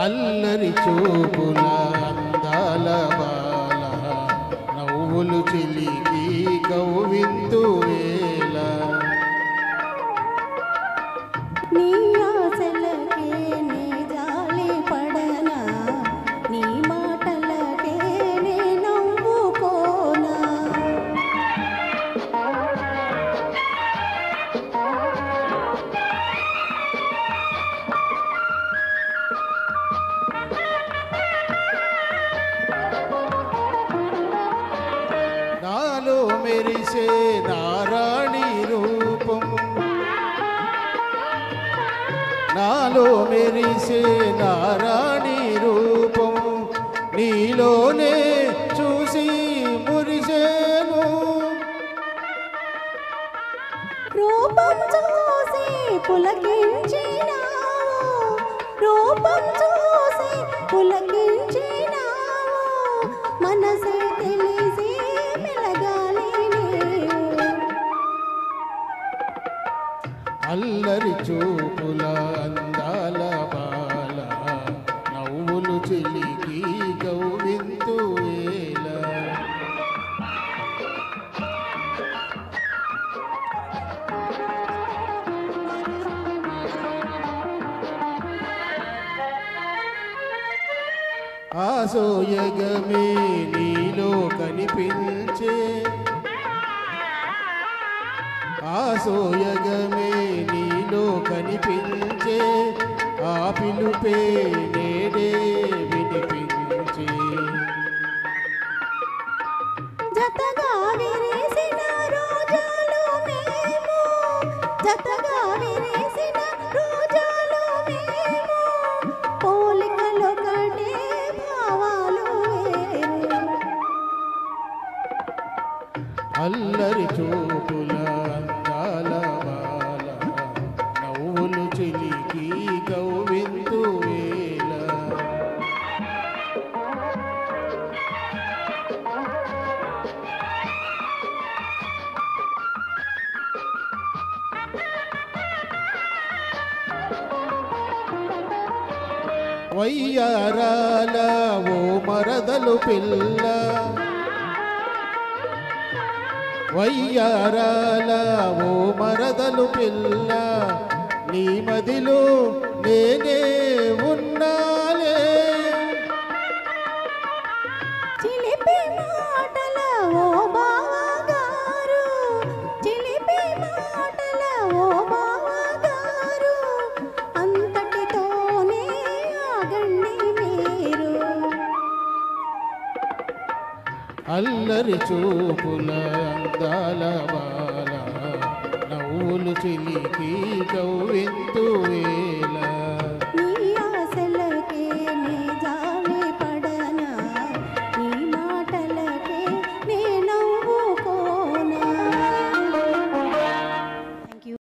అల్లరి చూపుల అందాల బాల నవ్వులు చిలికి కవ్వింతు వేళ నీ ఆశలకే నీ జాలి పడనా నీ మాటలకే నే నవ్వుకోనా నాలో మెరిసే నారాణి రూపం నాలో మెరిసే నారాణి రూపం నీలోనే చూసి మురిసేను రూపం చూసి పులకించినావు రూపం చూసి పులకించినావు మనసే తెలిసి మెలగాలి నీవు అల్లరి చూపుల అందాల బాల నవ్వులు చిలికి కవ్వింతు వేళ ఆసోయగమే నీలో కనిపించే ఆసోయగమే నీలో కనిపించే ఆ పిలుపే నేడే వినిపించే జతగా విరిసిన రోజాలు మేము జతగా విరిసిన రోజాలు మేము పోలికలొకటే భావాలు వేరు అల్లరి చూపుల అందాల బాల నవ్వులు చిలికి కవ్వింతు వేళ వయ్యారాల ఓ మరదలు పిల్ల వయ్యారాల ఓ మరదలు పిల్ల నీ మదిలో నేనే ఉన్నాలే చిలిపి మాటల ఓ బావగారు చిలిపి మాటల ఓ బావగారు అంతటితోనే ఆగండి మీరు అల్లరి చూపుల అందాల బాల నవ్వులు చిలికి కవ్వింతు వేళ